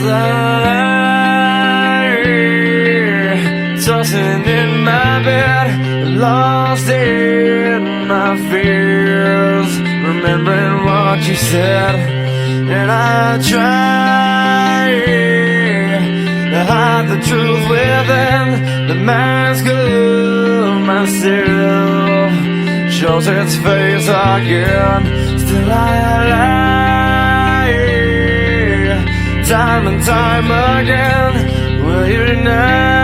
lie, tossing in my bed, lost in my fears, remembering what you said. And I try to hide the truth within the mask of myself, shows its face again. Still I lie, time and time again. Will you deny